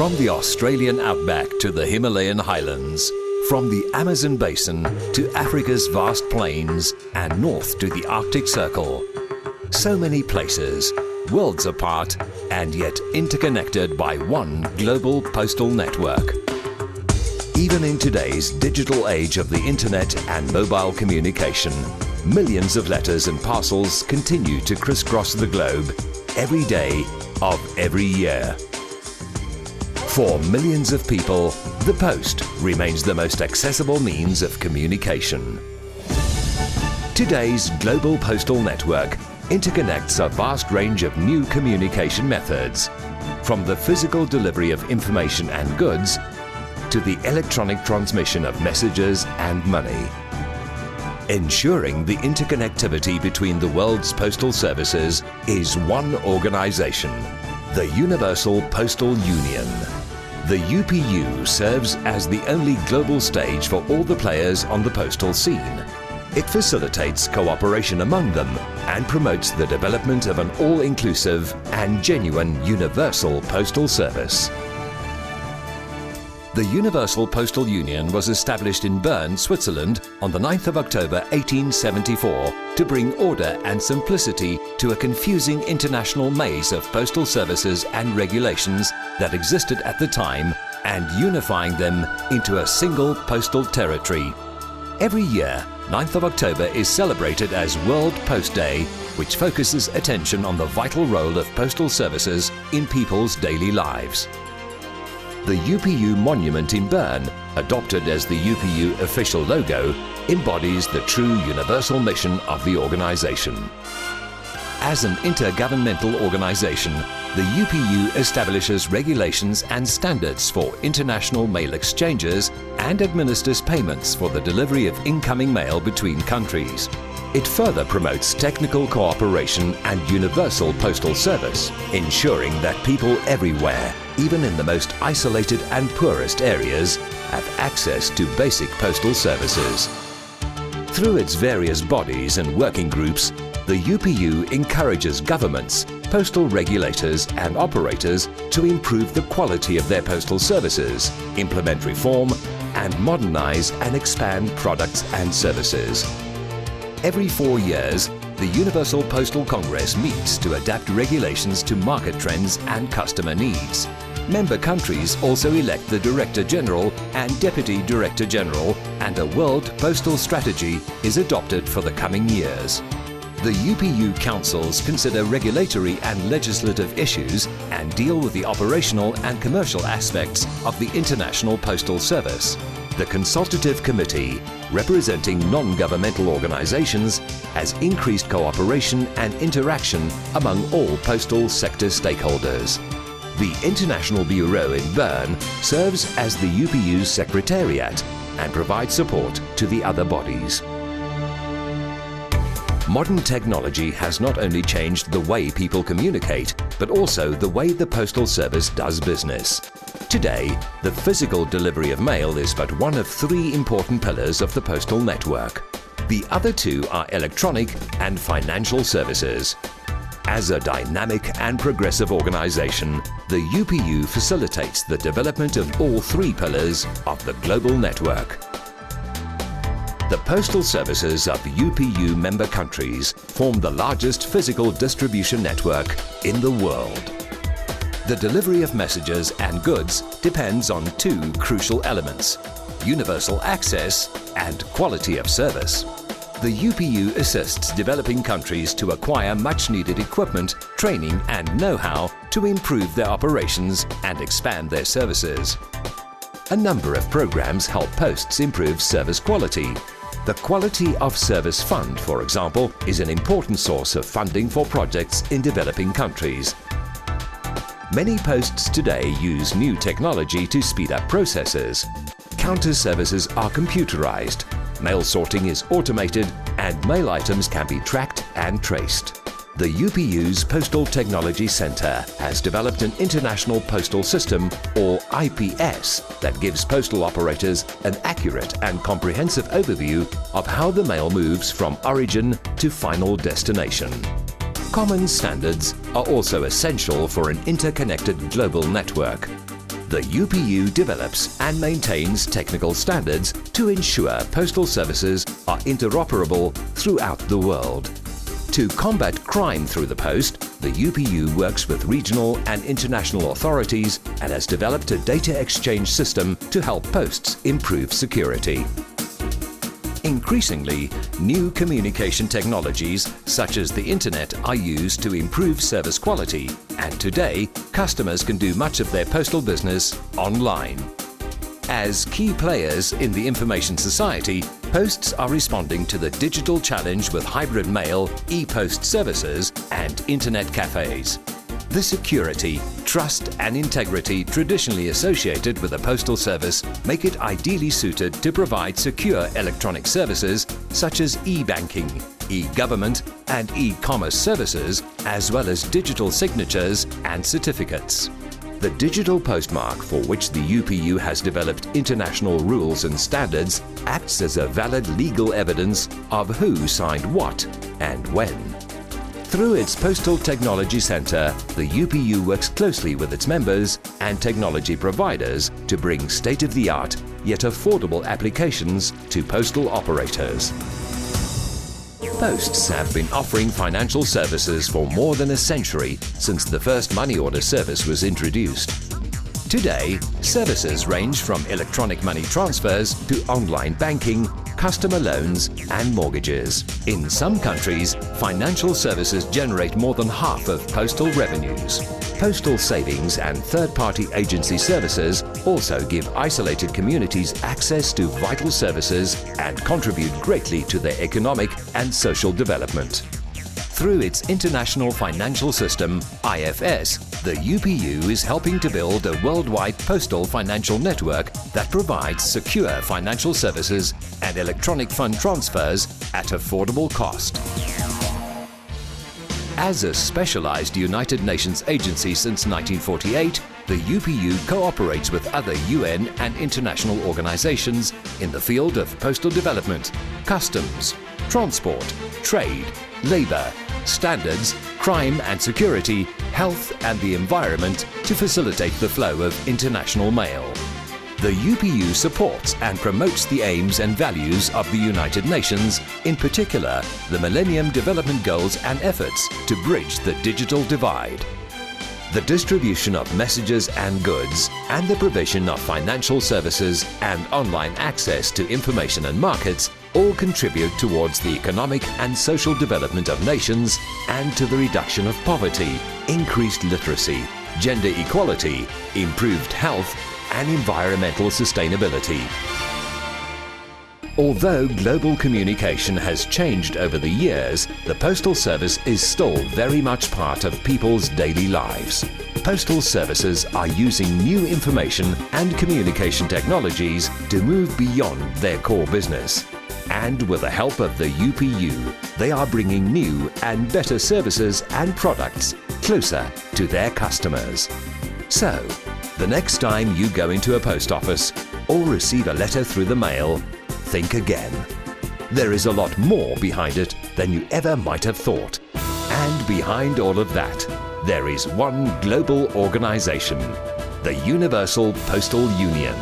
From the Australian outback to the Himalayan highlands, from the Amazon basin to Africa's vast plains and north to the Arctic Circle. So many places, worlds apart and yet interconnected by one global postal network. Even in today's digital age of the internet and mobile communication, millions of letters and parcels continue to crisscross the globe every day of every year. For millions of people, the post remains the most accessible means of communication. Today's global postal network interconnects a vast range of new communication methods, from the physical delivery of information and goods to the electronic transmission of messages and money. Ensuring the interconnectivity between the world's postal services is one organization, the Universal Postal Union. The UPU serves as the only global stage for all the players on the postal scene. It facilitates cooperation among them and promotes the development of an all-inclusive and genuine universal postal service. The Universal Postal Union was established in Bern, Switzerland on the 9th of October 1874 to bring order and simplicity to a confusing international maze of postal services and regulations that existed at the time and unifying them into a single postal territory. Every year, 9th of October is celebrated as World Post Day, which focuses attention on the vital role of postal services in people's daily lives. The Upu Monument in Bern, adopted as the Upu official logo, embodies the true universal mission of the organization. As an intergovernmental organization, the UPU establishes regulations and standards for international mail exchanges and administers payments for the delivery of incoming mail between countries. It further promotes technical cooperation and universal postal service, ensuring that people everywhere, even in the most isolated and poorest areas, have access to basic postal services. Through its various bodies and working groups, the UPU encourages governments, postal regulators and operators to improve the quality of their postal services, implement reform, and modernize and expand products and services. Every 4 years, the Universal Postal Congress meets to adapt regulations to market trends and customer needs. Member countries also elect the Director General and Deputy Director General, and a World Postal Strategy is adopted for the coming years. The Upu Councils consider regulatory and legislative issues and deal with the operational and commercial aspects of the International Postal Service. The Consultative Committee, representing non-governmental organizations, has increased cooperation and interaction among all postal sector stakeholders. The International Bureau in Bern serves as the UPU's secretariat and provides support to the other bodies. Modern technology has not only changed the way people communicate, but also the way the postal service does business. Today, the physical delivery of mail is but one of 3 important pillars of the postal network. The other 2 are electronic and financial services. As a dynamic and progressive organization, the UPU facilitates the development of all 3 pillars of the global network. The postal services of UPU member countries form the largest physical distribution network in the world. The delivery of messages and goods depends on 2 crucial elements: universal access and quality of service. The UPU assists developing countries to acquire much-needed equipment, training and know-how to improve their operations and expand their services. A number of programs help posts improve service quality. The Quality of Service Fund, for example, is an important source of funding for projects in developing countries. Many posts today use new technology to speed up processes. Counter services are computerized, mail sorting is automated, and mail items can be tracked and traced. The UPU's Postal Technology Center has developed an International Postal System, or IPS, that gives postal operators an accurate and comprehensive overview of how the mail moves from origin to final destination. Common standards are also essential for an interconnected global network. The UPU develops and maintains technical standards to ensure postal services are interoperable throughout the world. To combat crime through the post, the UPU works with regional and international authorities and has developed a data exchange system to help posts improve security. Increasingly, new communication technologies such as the Internet are used to improve service quality, and today, customers can do much of their postal business online. As key players in the information society, posts are responding to the digital challenge with hybrid mail, e-post services, and Internet cafes. The security, trust and integrity traditionally associated with a postal service make it ideally suited to provide secure electronic services such as e-banking, e-government and e-commerce services, as well as digital signatures and certificates. The digital postmark, for which the UPU has developed international rules and standards, acts as a valid legal evidence of who signed what and when. Through its Postal Technology Centre, the UPU works closely with its members and technology providers to bring state-of-the-art yet affordable applications to postal operators. Posts have been offering financial services for more than a century since the first money order service was introduced. Today, services range from electronic money transfers to online banking, customer loans and mortgages. In some countries, financial services generate more than half of postal revenues. Postal savings and third-party agency services also give isolated communities access to vital services and contribute greatly to their economic and social development. Through its international financial system, IFS, the UPU is helping to build a worldwide postal financial network that provides secure financial services and electronic fund transfers at affordable cost. As a specialized United Nations agency since 1948, the UPU cooperates with other UN and international organizations in the field of postal development, customs, transport, trade, labor, standards, crime and security, health and the environment to facilitate the flow of international mail. The UPU supports and promotes the aims and values of the United Nations, in particular the Millennium Development Goals and efforts to bridge the digital divide. The distribution of messages and goods and the provision of financial services and online access to information and markets all contribute towards the economic and social development of nations and to the reduction of poverty, increased literacy, gender equality, improved health and environmental sustainability. Although global communication has changed over the years, the postal service is still very much part of people's daily lives. Postal services are using new information and communication technologies to move beyond their core business. And with the help of the UPU, they are bringing new and better services and products closer to their customers. So, the next time you go into a post office or receive a letter through the mail, think again. There is a lot more behind it than you ever might have thought. And behind all of that, there is one global organization, the Universal Postal Union.